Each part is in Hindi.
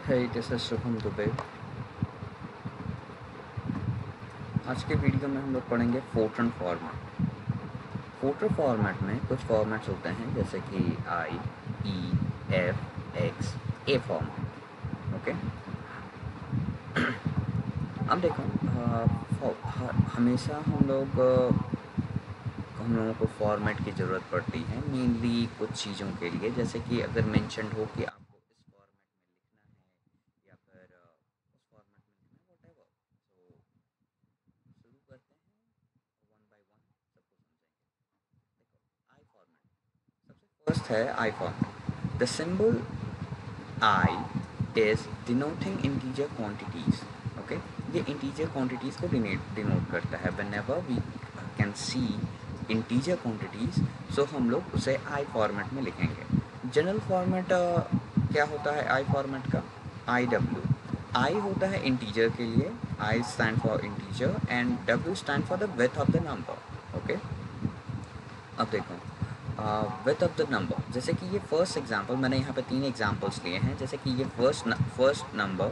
Hey, this is Shubham Dubey. आज के वीडियो में हम लोग पढ़ेंगे फोर्ट्रन फॉर्मेट। फोर्ट्रन फॉर्मेट में कुछ फॉर्मेट्स होते हैं जैसे कि आई, ई, एफ, एक्स, ए फॉर्मेट। ओके, अब देखो, हमेशा हम लोगों को फॉर्मेट की ज़रूरत पड़ती है मेनली कुछ चीज़ों के लिए, जैसे कि अगर मेंशन हो कि आपको इस फॉर्मेट में लिखना है या फिर उस फॉर्मेट में लिखना है, वट एवर। तो शुरू करते हैं वन बाय वन, सबको समझेंगे। देखो, आई फॉर्मेट सबसे फर्स्ट है। I format, the symbol I is denoting integer quantities. Okay, ये इंटीजर क्वांटिटीज को डिनोट करता है। Whenever we can see integer quantities, so हम लोग उसे आई फॉर्मेट में लिखेंगे। जनरल फॉर्मेट क्या होता है आई फॉर्मेट का? I W. आई होता है इंटीजर के लिए, I stand for integer and W stand for the width of the number. Okay, अब देखो, विथ ऑफ द नंबर, जैसे कि ये फर्स्ट एग्जांपल, मैंने यहाँ पे 3 एग्जांपल्स लिए हैं। जैसे कि ये फर्स्ट नंबर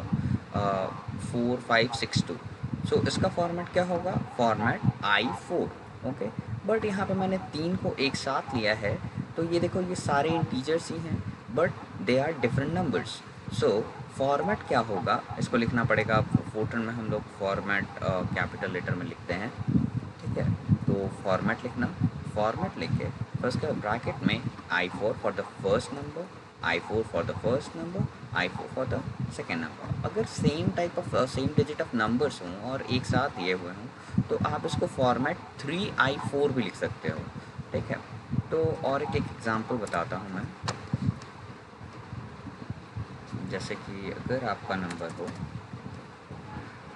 4562, सो इसका फॉर्मेट क्या होगा? Format I4। ओके, बट यहाँ पे मैंने 3 को एक साथ लिया है, तो ये देखो, ये सारे इंटीजर्स ही हैं but they are different numbers. So format क्या होगा, इसको लिखना पड़ेगा। फोर्ट्रन में हम लोग फॉर्मेट कैपिटल लेटर में लिखते हैं, ठीक है। तो फॉर्मेट लिखना, फॉर्मेट लिखे फिर उसके ब्रैकेट में I4 for the first number, I4 for the first number, I4 for the second number. अगर same type of same digit of numbers हों और एक साथ लिए हुए हों, तो आप इसको फॉर्मेट 3I4 भी लिख सकते हो, ठीक है। तो और एक एग्जांपल बताता हूँ मैं। जैसे कि अगर आपका नंबर हो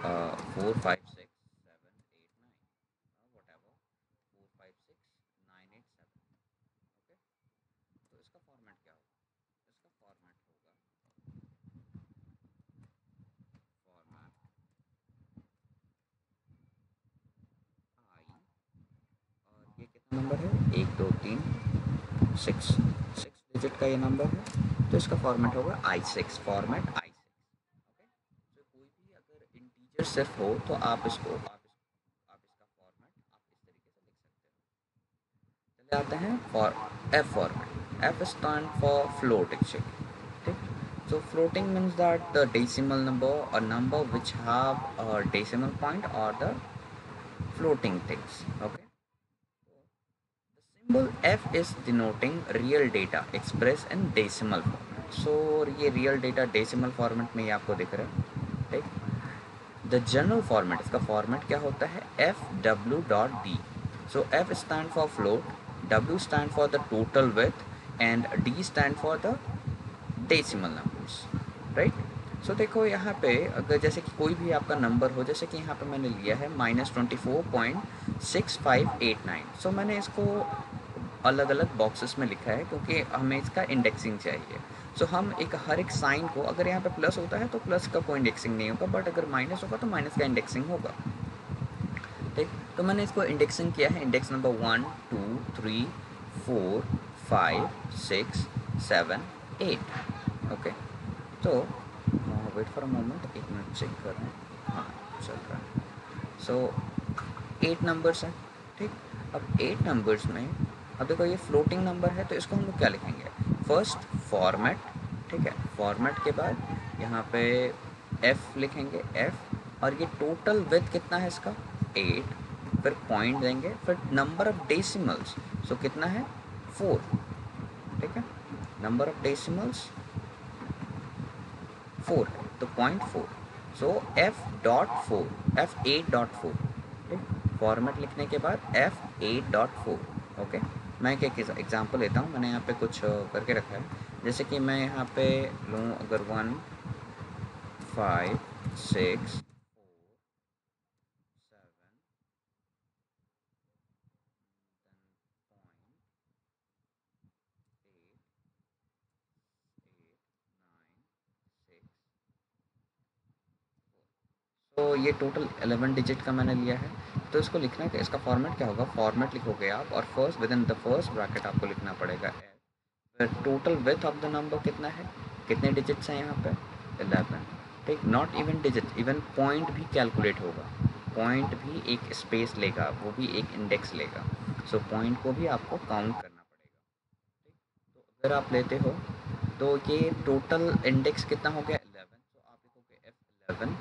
456 7 8 9, वट एवर, 456 9 8 7। ओके, तो इसका फॉर्मेट क्या होगा? इसका फॉर्मेट होगा फॉर्मेट आई, और ये कितना नंबर है? 1 2 3 6, 6 डिजिट का ये नंबर है, तो इसका फॉर्मेट होगा I6, फॉर्मेट I6। ओके, तो कोई भी अगर इंटीजर सिर्फ हो तो आप इसका फॉर्मेट आप इस तरीके से लिख सकते हो। चले आते हैं for F format. F stand for float actually, ठीक। So floating means that the decimal number, a number which have a decimal point or the floating things. Okay. The symbol F is denoting real data expressed in decimal format. So ये real data decimal format में ये आपको दिख रहा है, ठीक। The general format, इसका format क्या होता है? FW.D. So F stand for float, W stand for the total width and D stand for the decimal numbers, right. So देखो यहाँ पे अगर जैसे कि कोई भी आपका नंबर हो, जैसे कि यहाँ पे मैंने लिया है -24.6589, सो मैंने इसको अलग अलग बॉक्सेस में लिखा है क्योंकि हमें इसका इंडेक्सिंग चाहिए। सो हम हर एक साइन को, अगर यहाँ पे प्लस होता है तो प्लस का कोई इंडेक्सिंग नहीं होगा, बट अगर माइनस होगा तो माइनस का इंडेक्सिंग होगा, ठीक। तो मैंने इसको इंडेक्सिंग किया है, इंडेक्स नंबर 1 2 3 4 5 6 7 8। ओके, तो wait for a moment, 1 minute check कर रहे हैं। हाँ, चल रहा है। सो 8 नंबर्स हैं, ठीक। अब 8 नंबर्स में, अब देखो ये फ्लोटिंग नंबर है तो इसको हम लोग क्या लिखेंगे? फर्स्ट फॉर्मेट, ठीक है। फॉर्मेट के बाद यहाँ पे एफ लिखेंगे, एफ, और ये टोटल विड्थ कितना है इसका? 8, फिर पॉइंट देंगे, फिर नंबर ऑफ डेसिमल्स, सो कितना है? 4, ठीक है। नंबर ऑफ डेसिमल्स 4 है तो 0.4, सो F.4, F8.4, ठीक। फॉर्मेट लिखने के बाद F8.4। ओके, मैं एक एग्जांपल लेता हूँ, मैंने यहाँ पे कुछ करके रखा है। जैसे कि मैं यहाँ पे लूँ अगर 1 5 6 4 7, तो ये टोटल 11 डिजिट का मैंने लिया है। तो इसको लिखना है, इसका फॉर्मेट क्या होगा? फॉर्मेट लिखोगे आप और first with in the first bracket आपको लिखना पड़ेगा एफ। फिर total width of the number कितना है, कितने डिजिट्स हैं यहाँ पे? 11, ठीक, not even digit, even point भी कैलकुलेट होगा, पॉइंट भी एक स्पेस लेगा, वो भी एक इंडेक्स लेगा, सो पॉइंट को भी आपको काउंट करना पड़ेगा। तो अगर आप लेते हो तो ये टोटल इंडेक्स कितना हो गया 11, तो आप लिखोगे F11,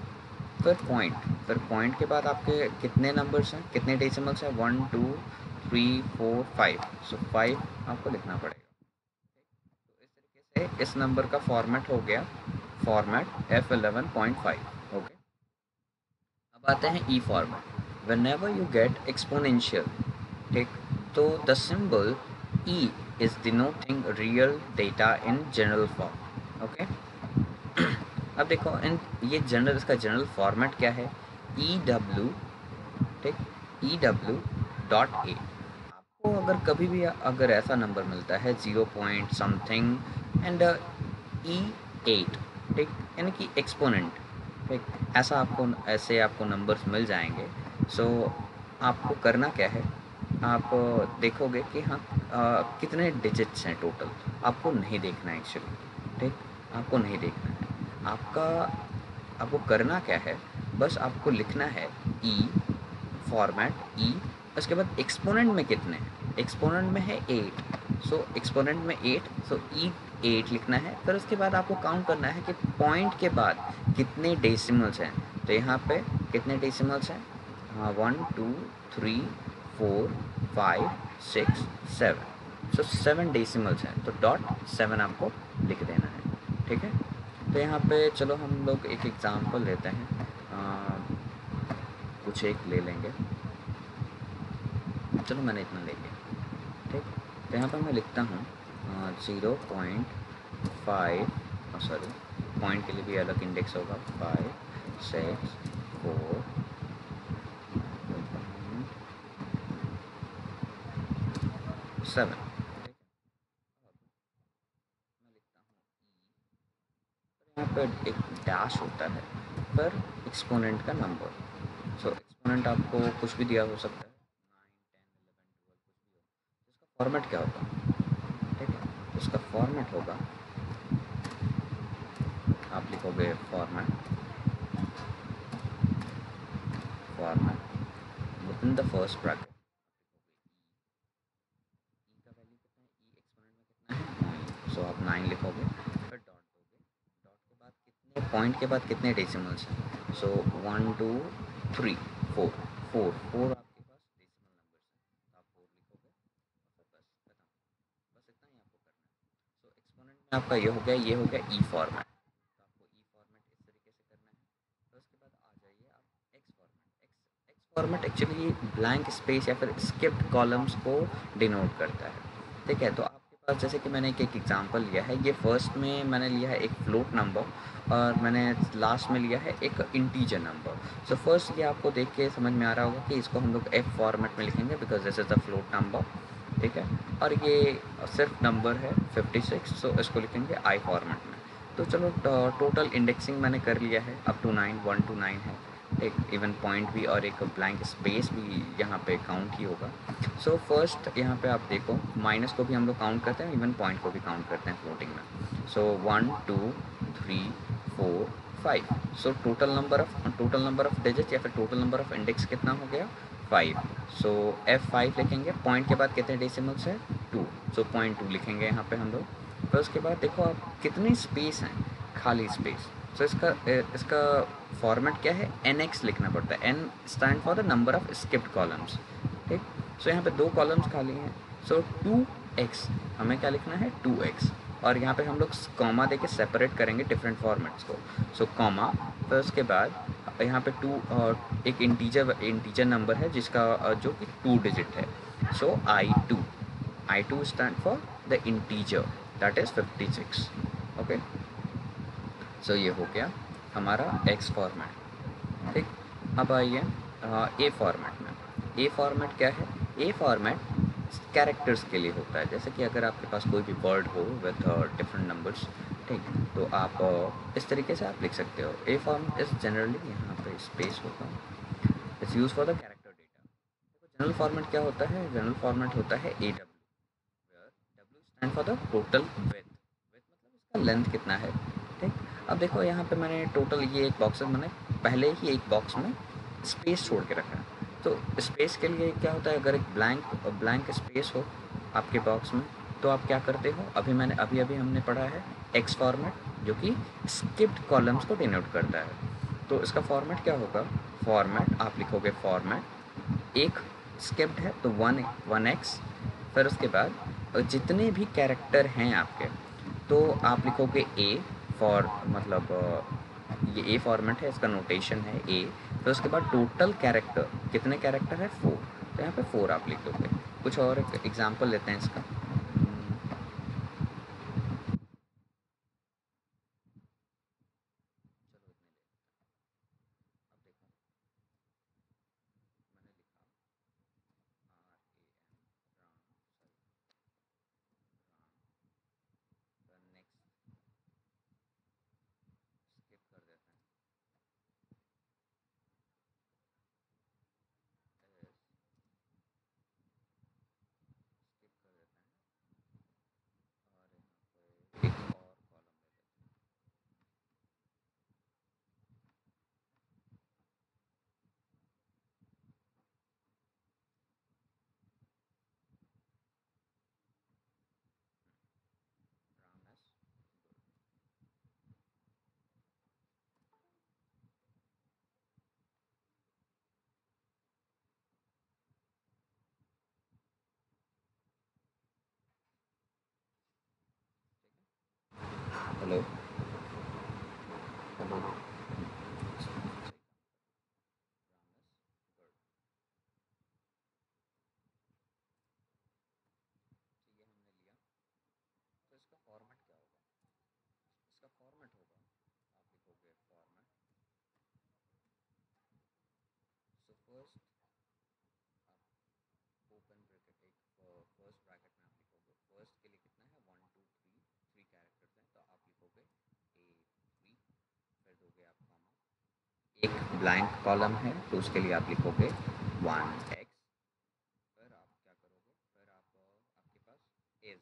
फिर पॉइंट के बाद आपके कितने नंबर्स हैं, कितने डेसिमल्स हैं, 1 2 3 4 5, सो 5 आपको लिखना पड़ेगा। तो इस तरीके से इस नंबर का फॉर्मेट हो गया, फॉर्मेट F11.5। ओके, अब आते हैं E format. Whenever you get exponential, ठीक, तो the symbol E is denoting real data in general form. Okay, अब देखो इन ये जनरल, इसका जनरल फॉर्मेट क्या है, ई डब्ल्यू, ठीक, ई डब्ल्यू डॉट ए। आपको अगर कभी भी अगर ऐसा नंबर मिलता है 0 पॉइंट समथिंग एंड ई 8, ठीक, यानी कि एक्सपोनेंट, ठीक, ऐसा आपको, ऐसे आपको नंबर्स मिल जाएंगे। सो आपको करना क्या है, आप देखोगे कि हाँ कितने डिजिट्स हैं टोटल, आपको नहीं देखना है एक्चुअली, ठीक, आपको नहीं देखना है, आपका आपको करना क्या है, बस आपको लिखना है ई फॉर्मेट ई, उसके बाद एक्सपोनेंट में कितने हैं, एक्सपोनेंट में है 8, सो एक्सपोनेंट में 8, सो ई 8 लिखना है। फिर उसके बाद आपको काउंट करना है कि पॉइंट के बाद कितने डेसिमल्स हैं, तो यहाँ पे कितने डेसिमल्स हैं, हाँ 1 2 3 4 5 6 7, सो 7 डेसिमल्स हैं, तो डॉट 7 आपको लिख देना है, ठीक है। तो यहाँ पे चलो हम लोग एक एग्ज़ाम्पल लेते हैं, कुछ एक ले लेंगे, चलो मैंने इतना ले लिया, ठीक। तो यहाँ पर मैं लिखता हूँ 0.5, सॉरी, पॉइंट के लिए भी अलग इंडेक्स होगा, 5 6 4 7, ठीक है। मैं लिखता हूँ यहाँ पर एक डैश होता है, पर एक्सपोनेंट का नंबर, सो एक्सपोनेंट आपको कुछ भी दिया हो सकता है, 9 10 11 12 कुछ भी हो, इसका फॉर्मेट क्या होगा, ठीक है, इसका फॉर्मेट होगा, आप लिखोगे format, format with in the first bracket, E का वैल्यू कितना है, ई एक्सपोनेंट में कितना है 9, सो आप 9 लिखोगे, फिर डॉट दोगे, डॉट के बाद कितने पॉइंट के बाद कितने डेसिमल्स हैं, सो 1 2 3 4 4 4 आपके पास डेसिमल नंबर्स हैं, तो आप 4 लिखोगे, और फिर बस खत्म, बस इतना ही आपको करना है। सो एक्सपोनेंट में आपका ये हो गया, ये हो गया ई फॉर्मेट, तो आपको ई फॉर्मेट इस तरीके से करना है। तो उसके बाद आ जाइए आप x format, x format actually blank space या फिर स्किप्ड कॉलम्स को डिनोट करता है, ठीक है। तो आपके पास जैसे कि मैंने एक एग्जांपल लिया है, ये फर्स्ट में मैंने लिया है एक फ्लोट नंबर, और मैंने लास्ट में लिया है एक इंटीजर नंबर। सो फर्स्ट ये आपको देख के समझ में आ रहा होगा कि इसको हम लोग एफ फॉर्मेट में लिखेंगे, because this is the float number, ठीक है। और ये सिर्फ नंबर है 56, सो इसको लिखेंगे आई फॉर्मेट में। तो चलो टोटल इंडेक्सिंग मैंने कर लिया है, अप टू 9, 1 to 9 है, एक इवन पॉइंट भी और एक ब्लैंक स्पेस भी यहाँ पे काउंट ही होगा। सो फर्स्ट यहाँ पे आप देखो, माइनस को भी हम लोग काउंट करते हैं, इवन पॉइंट को भी काउंट करते हैं फ्लोटिंग में। सो 1 2 3 4 5, so total number of digit या फिर टोटल नंबर ऑफ इंडेक्स कितना हो गया 5। सो F5 लिखेंगे, पॉइंट के बाद कितने डेसिमल्स है 2, सो 0.2 लिखेंगे यहाँ पे हम लोग। फिर उसके बाद देखो आप कितनी स्पेस हैं, खाली स्पेस, सो इसका फॉर्मेट क्या है, NX लिखना पड़ता है, N stand for the number of skipped columns, ठीक। सो यहाँ पे 2 कॉलम्स खाली हैं, सो 2x, हमें क्या लिखना है 2x, और यहाँ पे हम लोग कॉमा देके सेपरेट करेंगे डिफरेंट फॉर्मेट्स को। सो कॉमा, फिर उसके बाद यहाँ पे 2, एक इंटीजर नंबर है जिसका जो कि 2 डिजिट है, so I2 stand for the integer that is 56। Okay, so ये हो गया हमारा एक्स फॉर्मेट, ठीक। अब आइए ए फॉर्मेट में। ए फॉर्मेट क्या है, ए फॉर्मेट कैरेक्टर्स के लिए होता है, जैसे कि अगर आपके पास कोई भी वर्ड हो विद डिफरेंट नंबर्स, ठीक, तो आप इस तरीके से आप लिख सकते हो। ए फॉर्म इज जनरली, यहाँ पे स्पेस होगा, it's use for the character data. देखो जनरल फॉर्मेट क्या होता है, जनरल फॉर्मेट होता है A W, where W stand for the total width, width मतलब इसका लेंथ कितना है, ठीक। अब देखो यहाँ पे मैंने टोटल ये एक बॉक्स मैंने पहले ही एक बॉक्स में स्पेस छोड़ के रखा है। तो स्पेस के लिए क्या होता है, अगर एक ब्लैंक स्पेस हो आपके बॉक्स में, तो आप क्या करते हो, अभी हमने पढ़ा है एक्स फॉर्मेट, जो कि स्किप्ड कॉलम्स को डिनोट करता है। तो इसका फॉर्मेट क्या होगा, फॉर्मेट आप लिखोगे फॉर्मेट, एक स्किप्ड है तो वन एक्स, फिर उसके बाद जितने भी कैरेक्टर हैं आपके, तो आप लिखोगे ए फॉर, मतलब ये ए फॉर्मेट है, इसका नोटेशन है ए। फिर उसके बाद टोटल कैरेक्टर, कितने कैरेक्टर है, 4, तो यहाँ पे 4 आप लिख दोगे। कुछ और एग्जांपल लेते हैं इसका। चलो इतने ले, अब देखो मैंने लिखा राम, फिर नेक्स्ट स्किप कर देते हैं, एस स्किप कर देते हैं, और यहाँ पे एक और कॉलम ले लेते हैं। Ram S good. Hello hello, सही राम एस गुड। ठीक है, हमने लिया। तो इसका फॉर्मेट क्या होगा, इसका फॉर्मेट होगा, आप लिखोगे फॉर्मेट, सो फर्स्ट आप ओपन ब्रैकेट, एक फर्स्ट ब्रैकेट में आप लिखोगे, फर्स्ट के लिए कितना है, 1 2 3 कैरेक्टर्स हैं, तो आप लिखोगे A3, फिर दोगे आप कॉमा, एक ब्लैंक कॉलम है तो उसके लिए आप लिखोगे 1x, फिर आप क्या करोगे, फिर आप आपके पास इज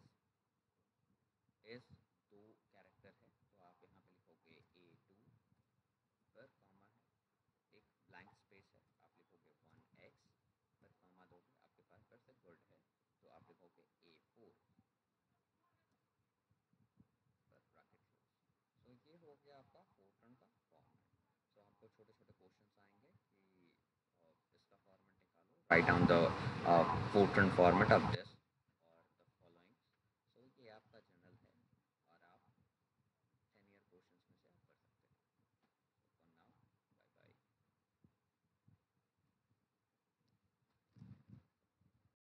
इज 2 कैरेक्टर है, तो आप यहाँ पे लिखोगे A2, फिर कॉमा है, एक ब्लैंक स्पेस है, आप लिखोगे 1x, फिर कॉमा दोगे, आपके पास फिर से गुड है, तो आप लिखोगे A4, फिर ब्रैकेट क्लोज। सो ये हो गया आपका फोर्ट्रन का फॉर्मेट। सो आपको छोटे छोटे क्वेश्चंस आएंगे कि इसका फॉर्मेट निकालो, write down the Fortran format of